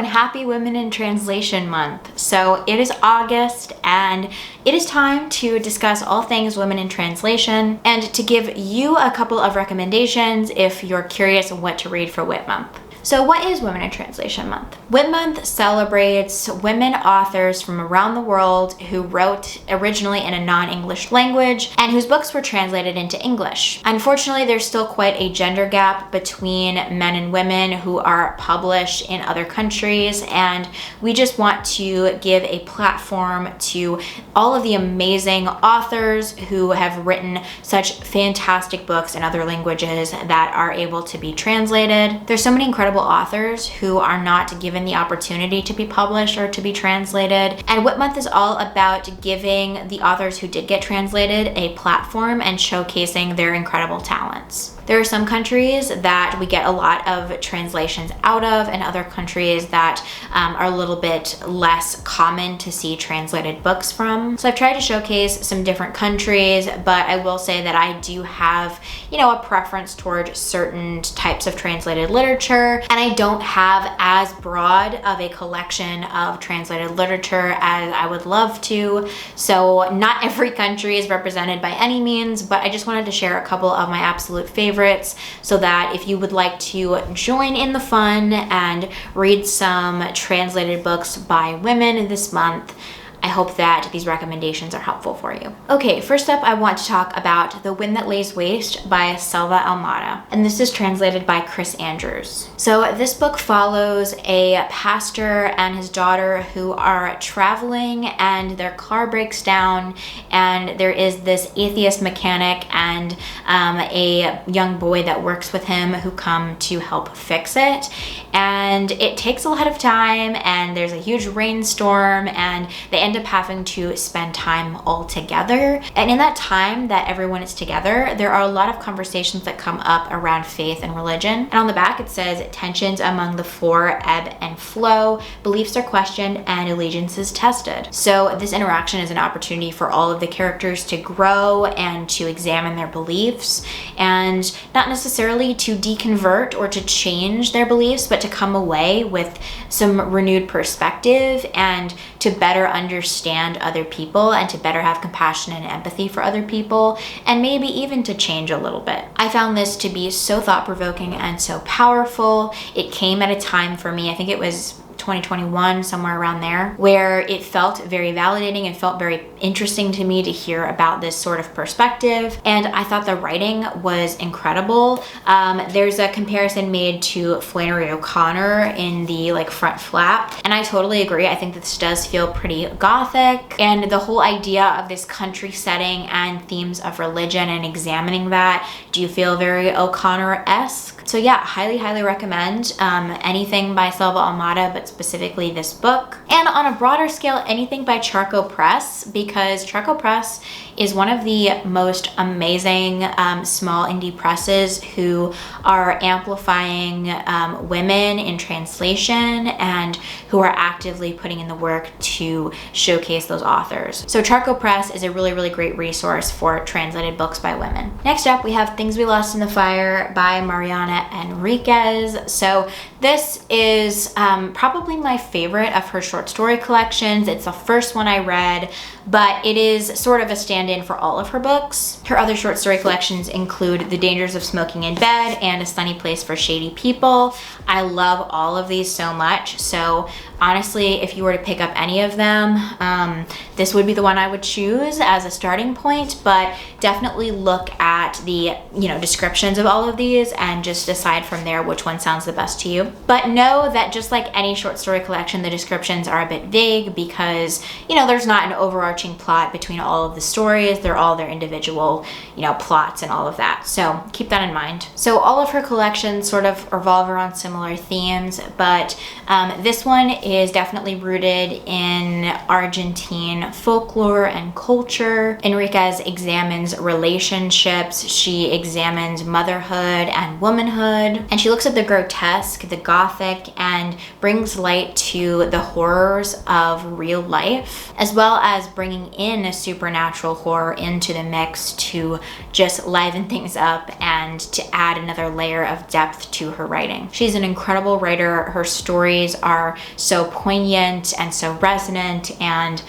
and happy Women in Translation Month. So it is August and it is time to discuss all things women in translation and to give you a couple of recommendations if you're curious what to read for WIT Month. So what is Women in Translation Month? WIT Month celebrates women authors from around the world who wrote originally in a non-English language and whose books were translated into English. Unfortunately, there's still quite a gender gap between men and women who are published in other countries, and we just want to give a platform to all of the amazing authors who have written such fantastic books in other languages that are able to be translated. There's so many incredible authors who are not given the opportunity to be published or to be translated. And WIT Month is all about giving the authors who did get translated a platform and showcasing their incredible talents. There are some countries that we get a lot of translations out of, and other countries that are a little bit less common to see translated books from. So I've tried to showcase some different countries, but I will say that I do have, a preference toward certain types of translated literature, and I don't have as broad of a collection of translated literature as I would love to. So not every country is represented by any means, but I just wanted to share a couple of my absolute favorites so that if you would like to join in the fun and read some translated books by women this month, I hope that these recommendations are helpful for you. Okay, first up, I want to talk about The Wind That Lays Waste by Selva Almada, and this is translated by Chris Andrews. So this book follows a pastor and his daughter who are traveling, and their car breaks down, and there is this atheist mechanic and a young boy that works with him who come to help fix it. And it takes a lot of time, and there's a huge rainstorm, and they end up having to spend time all together. And in that time that everyone is together, there are a lot of conversations that come up around faith and religion. And on the back it says, tensions among the four ebb and flow, beliefs are questioned, and allegiances tested. So this interaction is an opportunity for all of the characters to grow and to examine their beliefs, and not necessarily to deconvert or to change their beliefs, but to come away with some renewed perspective and to better understand other people and to better have compassion and empathy for other people, and maybe even to change a little bit. I found this to be so thought-provoking and so powerful. It came at a time for me, I think it was 2021, somewhere around there, where it felt very validating and felt very interesting to me to hear about this sort of perspective. And I thought the writing was incredible. There's a comparison made to Flannery O'Connor in the front flap, and I totally agree. I think this does feel pretty gothic, and the whole idea of this country setting and themes of religion and examining that do feel very O'Connor-esque. So yeah, highly recommend anything by Selva Almada, but specifically this book. And on a broader scale, anything by Charco Press, because Charco Press is one of the most amazing small indie presses who are amplifying women in translation and who are actively putting in the work to showcase those authors. So Charco Press is a really great resource for translated books by women. Next up, we have Things We Lost in the Fire by Mariana Enriquez. So this is probably my favorite of her short story collections. It's the first one I read, but it is sort of a stand-in for all of her books. Her other short story collections include The Dangers of Smoking in Bed and A Sunny Place for Shady People. I love all of these so much. So honestly, if you were to pick up any of them, this would be the one I would choose as a starting point, but definitely look at the descriptions of all of these and just decide from there which one sounds the best to you. But know that just like any short story collection, the descriptions are a bit vague because there's not an overarching plot between all of the stories. They're all their individual plots and all of that, so keep that in mind. So all of her collections sort of revolve around similar themes, but this one is definitely rooted in Argentine folklore and culture. Enriquez examines relationships. She examines motherhood and womanhood womanhood. And she looks at the grotesque, the gothic, and brings light to the horrors of real life, as well as bringing in a supernatural horror into the mix to just liven things up and to add another layer of depth to her writing. She's an incredible writer. Her stories are so poignant and so resonant, and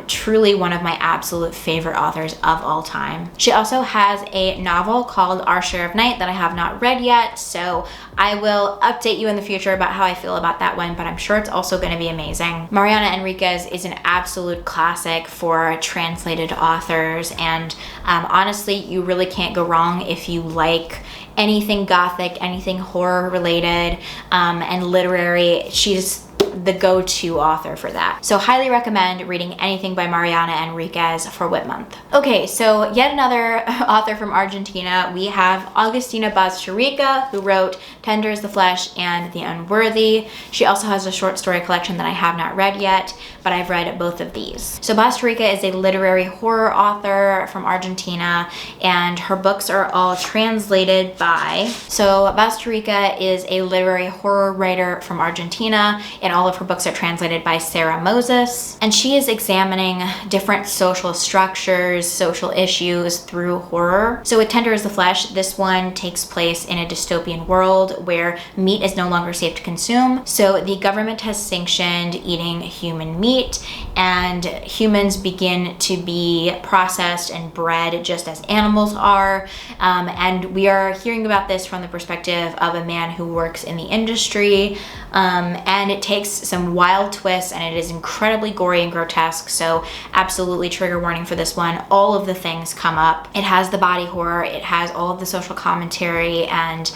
truly one of my absolute favorite authors of all time. She also has a novel called Our Share of Night that I have not read yet, so I will update you in the future about how I feel about that one, but I'm sure it's also going to be amazing. Mariana Enriquez is an absolute classic for translated authors, and honestly, you really can't go wrong if you like anything gothic, anything horror related, and literary. She's the go-to author for that. So highly recommend reading anything by Mariana Enriquez for WIT Month. Okay, so yet another author from Argentina. We have Augustina Bazterrica, who wrote Tender is the Flesh and The Unworthy. She also has a short story collection that I have not read yet, but I've read both of these. So Bazterrica is a literary horror author from Argentina, and her books are all translated by. So Bazterrica is a literary horror writer from Argentina, and all of her books are translated by Sarah Moses, and she is examining different social structures, social issues through horror. So with Tender is the Flesh, this one takes place in a dystopian world where meat is no longer safe to consume. So the government has sanctioned eating human meat, and humans begin to be processed and bred just as animals are. And we are hearing about this from the perspective of a man who works in the industry, and it takes some wild twists, and it is incredibly gory and grotesque, so absolutely trigger warning for this one. All of the things come up. It has the body horror, it has all of the social commentary, and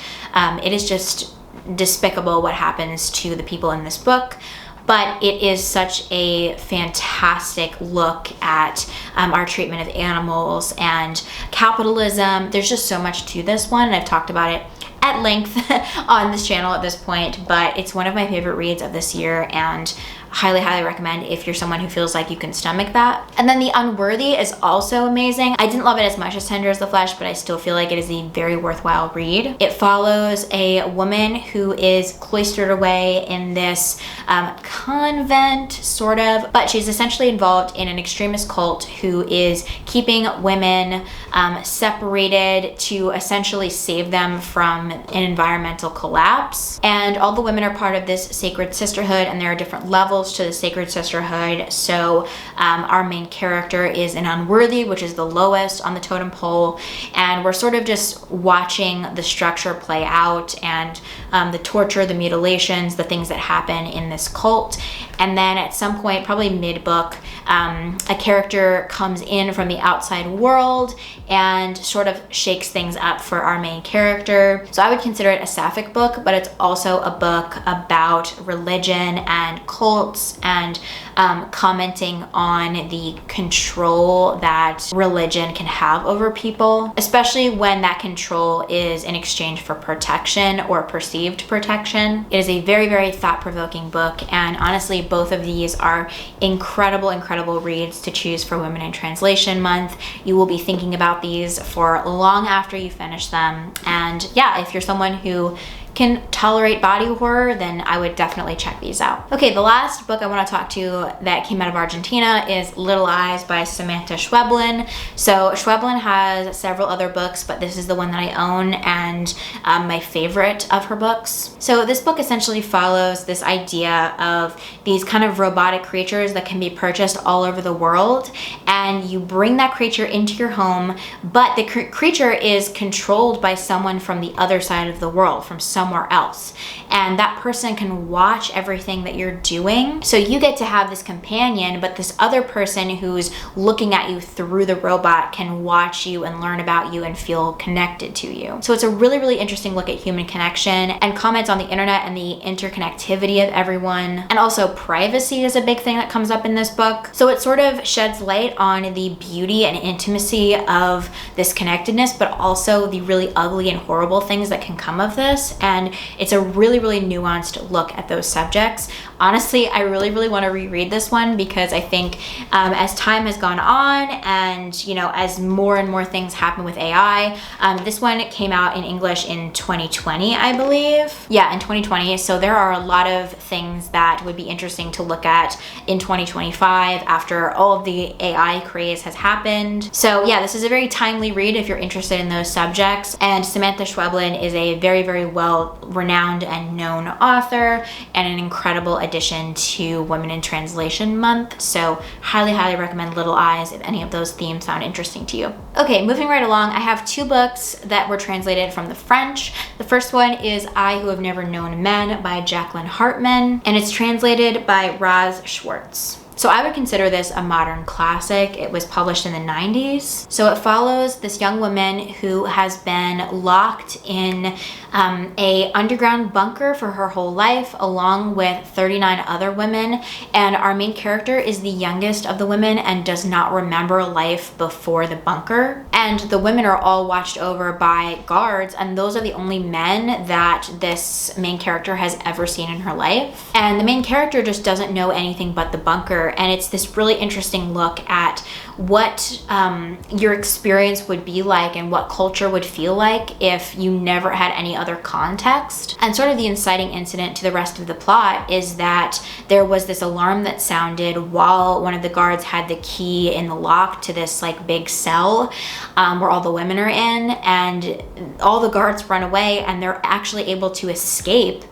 it is just despicable what happens to the people in this book. But it is such a fantastic look at our treatment of animals and capitalism. There's just so much to this one, and I've talked about it at length on this channel at this point, but it's one of my favorite reads of this year, and highly recommend if you're someone who feels like you can stomach that. And then The Unworthy is also amazing. I didn't love it as much as Tender is the Flesh, but I still feel like it is a very worthwhile read. It follows a woman who is cloistered away in this convent, sort of, but she's essentially involved in an extremist cult who is keeping women separated to essentially save them from an environmental collapse. And all the women are part of this sacred sisterhood, and there are different levels to the sacred sisterhood. So our main character is an Unworthy, which is the lowest on the totem pole, and we're sort of just watching the structure play out, and the torture, the mutilations, the things that happen in this cult. And then at some point, probably mid-book, a character comes in from the outside world and sort of shakes things up for our main character. So I would consider it a sapphic book, but it's also a book about religion and cults, and commenting on the control that religion can have over people, especially when that control is in exchange for protection or perceived protection. It is a very thought-provoking book, and honestly, both of these are incredible reads to choose for Women in Translation Month. You will be thinking about these for long after you finish them, and yeah, if you're someone who can tolerate body horror, then I would definitely check these out. Okay, the last book I want to talk to that came out of Argentina is Little Eyes by Samantha Schweblin. So Schweblin has several other books, but this is the one that I own, and my favorite of her books. So this book essentially follows this idea of these kind of robotic creatures that can be purchased all over the world, and you bring that creature into your home, but the creature is controlled by someone from the other side of the world, from somewhere else, and that person can watch everything that you're doing. So you get to have this companion, but this other person who's looking at you through the robot can watch you and learn about you and feel connected to you. So it's a really interesting look at human connection, and comments on the internet and the interconnectivity of everyone, and also privacy is a big thing that comes up in this book. So it sort of sheds light on the beauty and intimacy of this connectedness, but also the really ugly and horrible things that can come of this. and it's a really, really nuanced look at those subjects. Honestly, I really want to reread this one because I think as time has gone on and, you know, as more and more things happen with AI, this one came out in English in 2020, I believe. Yeah, in 2020. So there are a lot of things that would be interesting to look at in 2025 after all of the AI craze has happened. So yeah, this is a very timely read if you're interested in those subjects. And Samantha Schweblin is a very, very well renowned and known author and an incredible addition to Women in Translation Month. So highly recommend Little Eyes if any of those themes sound interesting to you. Okay, moving right along, I have two books that were translated from the French. The first one is I Who Have Never Known Men by Jaqueline Harpman, and it's translated by Roz Schwartz. So I would consider this a modern classic. It was published in the 90s. So it follows this young woman who has been locked in a underground bunker for her whole life, along with 39 other women. And our main character is the youngest of the women and does not remember life before the bunker. And the women are all watched over by guards, and those are the only men that this main character has ever seen in her life. And the main character just doesn't know anything but the bunker. And it's this really interesting look at what your experience would be like and what culture would feel like if you never had any other context. And sort of the inciting incident to the rest of the plot is that there was this alarm that sounded while one of the guards had the key in the lock to this like big cell where all the women are in, and all the guards run away and they're actually able to escape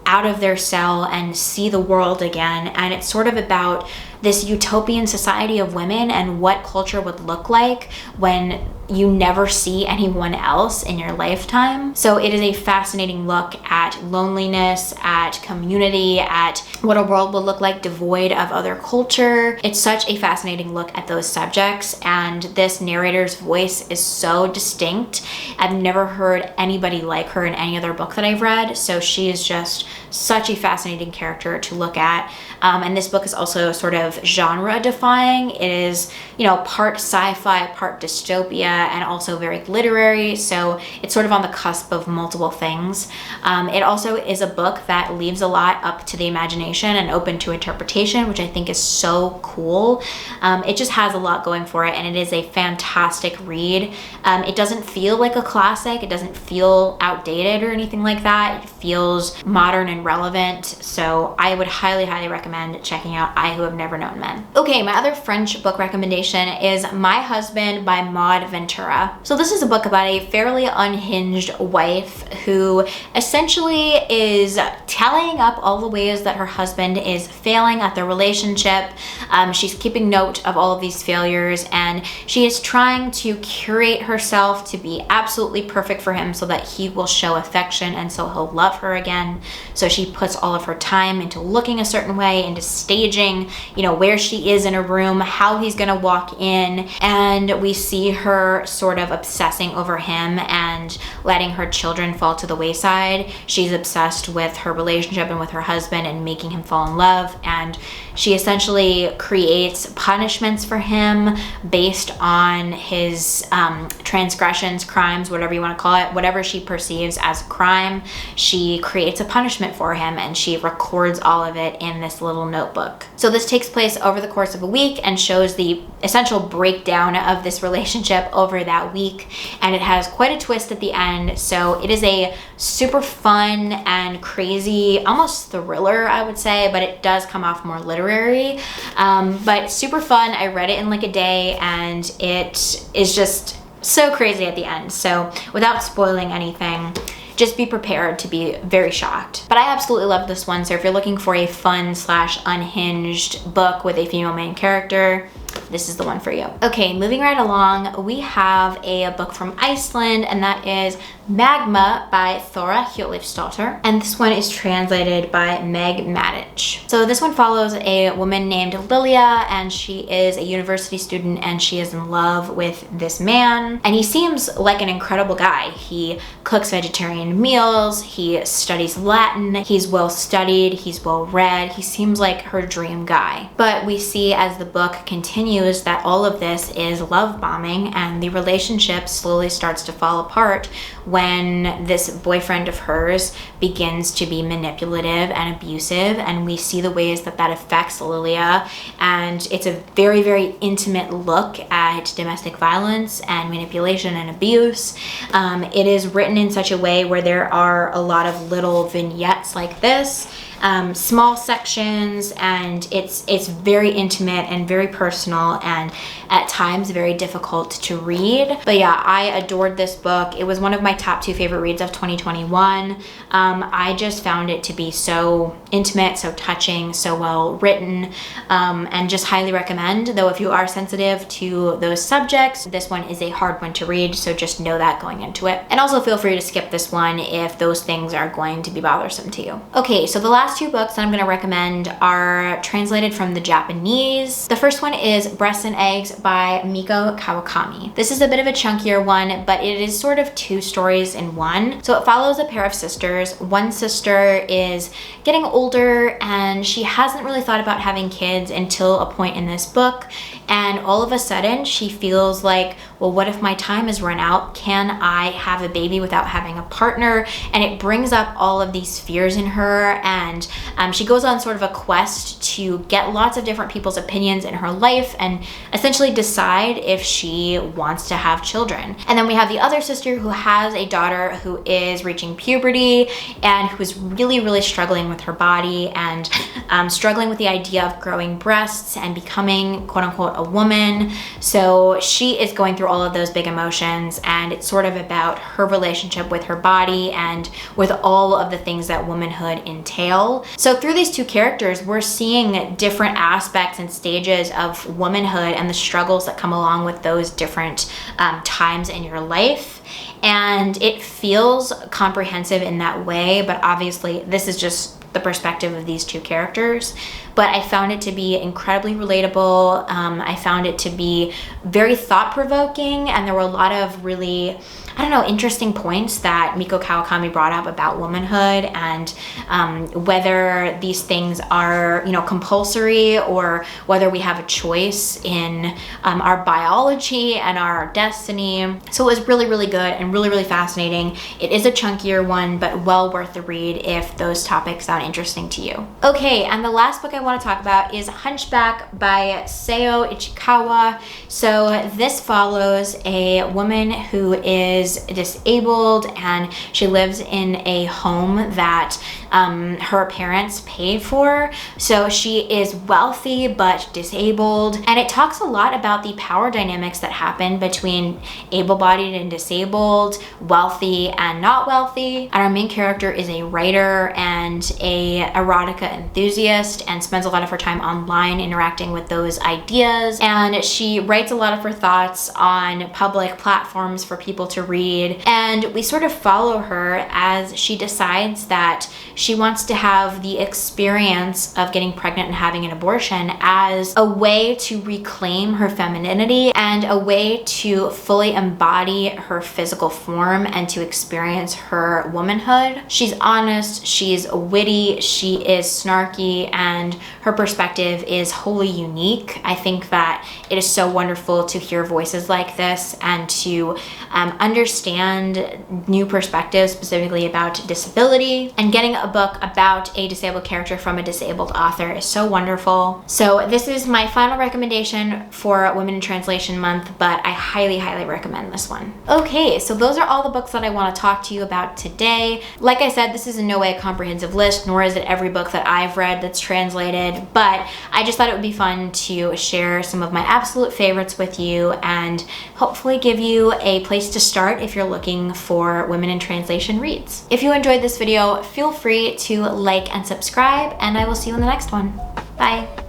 out of their cell and see the world again. And it's sort of about this utopian society of women and what culture would look like when you never see anyone else in your lifetime. So it is a fascinating look at loneliness, at community, at what a world would look like devoid of other culture. It's such a fascinating look at those subjects, and this narrator's voice is so distinct. I've never heard anybody like her in any other book that I've read, so she is just such a fascinating character to look at. And this book is also sort of genre defying. It is, you know, part sci-fi, part dystopia, and also very literary. So it's sort of on the cusp of multiple things. It also is a book that leaves a lot up to the imagination and open to interpretation, which I think is so cool. It just has a lot going for it, and it is a fantastic read. It doesn't feel like a classic. It doesn't feel outdated or anything like that. It feels modern and relevant. So I would highly recommend checking out I Who Have Never Known Men. Okay, my other French book recommendation is My Husband by Maud Ventura. So this is a book about a fairly unhinged wife who essentially is tallying up all the ways that her husband is failing at their relationship. She's keeping note of all of these failures, and she is trying to curate herself to be absolutely perfect for him so that he will show affection and so he'll love her again. So she puts all of her time into looking a certain way, into staging, you know, where she is in a room, how he's gonna walk in, and we see her sort of obsessing over him and letting her children fall to the wayside. She's obsessed with her relationship and with her husband and making him fall in love, and she essentially creates punishments for him based on his transgressions, crimes, whatever you want to call it, whatever she perceives as crime. She creates a punishment for him, and she records all of it in this little notebook. So this takes place over the course of a week and shows the essential breakdown of this relationship over that week, and it has quite a twist at the end. So it is a super fun and crazy, almost thriller, I would say, but it does come off more literary, but super fun. I read it in like a day, and it is just so crazy at the end. So without spoiling anything, just be prepared to be very shocked. But I absolutely love this one. So if you're looking for a fun / unhinged book with a female main character, this is the one for you. Okay, moving right along, we have a book from Iceland, and that is Magma by Thora Hjörleifsdóttir, and this one is translated by Meg Matic. So this one follows a woman named Lilia, and she is a university student, and she is in love with this man, and he seems like an incredible guy. He cooks vegetarian meals, he studies Latin, he's well studied, he's well read, he seems like her dream guy. But we see as the book continues continues that all of this is love bombing, and the relationship slowly starts to fall apart when this boyfriend of hers begins to be manipulative and abusive, and we see the ways that that affects Lilia. And it's a very, very intimate look at domestic violence and manipulation and abuse. It is written in such a way where there are a lot of little vignettes like this, small sections, and it's very intimate and very personal, and at times very difficult to read. But yeah, I adored this book. It was one of my top 2 favorite reads of 2021. I just found it to be so intimate, so touching, so well written, and just highly recommend. Though if you are sensitive to those subjects, this one is a hard one to read, so just know that going into it. And also feel free to skip this one if those things are going to be bothersome to you. Okay, so the last 2 books that I'm going to recommend are translated from the Japanese. The first one is Breasts and Eggs by Mieko Kawakami. This is a bit of a chunkier one, but it is sort of 2 stories in one. So it follows a pair of sisters. One sister is getting older and she hasn't really thought about having kids until a point in this book, and all of a sudden she feels like, well, what if my time is run out? Can I have a baby without having a partner? And it brings up all of these fears in her, and she goes on sort of a quest to get lots of different people's opinions in her life and essentially decide if she wants to have children. And then we have the other sister who has a daughter who is reaching puberty and who is really, really struggling with her body and struggling with the idea of growing breasts and becoming, quote unquote, a woman. So she is going through all of those big emotions, and it's sort of about her relationship with her body and with all of the things that womanhood entail. So through these 2 characters, we're seeing different aspects and stages of womanhood and the struggles that come along with those different times in your life. And it feels comprehensive in that way, but obviously this is just the perspective of these 2 characters. But I found it to be incredibly relatable. I found it to be very thought-provoking, and there were a lot of really, I don't know, interesting points that Mieko Kawakami brought up about womanhood and whether these things are, you know, compulsory or whether we have a choice in our biology and our destiny. So it was really, really good and really, really fascinating. It is a chunkier one, but well worth the read if those topics sound interesting to you. Okay, and the last book I want to talk about is Hunchback by Saou Ichikawa. So this follows a woman who is disabled, and she lives in a home that her parents paid for. So she is wealthy but disabled, and it talks a lot about the power dynamics that happen between able-bodied and disabled, wealthy and not wealthy. And our main character is a writer and a erotica enthusiast and spends a lot of her time online interacting with those ideas, and she writes a lot of her thoughts on public platforms for people to read. And we sort of follow her as she decides that she wants to have the experience of getting pregnant and having an abortion as a way to reclaim her femininity and a way to fully embody her physical form and to experience her womanhood. She's honest, she's witty, she is snarky, and her perspective is wholly unique. I think that it is so wonderful to hear voices like this and to understand new perspectives, specifically about disability. And getting a book about a disabled character from a disabled author is so wonderful. So this is my final recommendation for Women in Translation Month, but I highly, highly recommend this one. Okay, so those are all the books that I want to talk to you about today. Like I said, this is in no way a comprehensive list, nor is it every book that I've read that's translated, but I just thought it would be fun to share some of my absolute favorites with you and hopefully give you a place to start if you're looking for Women in Translation reads. If you enjoyed this video, feel free to like and subscribe, and I will see you in the next one. Bye.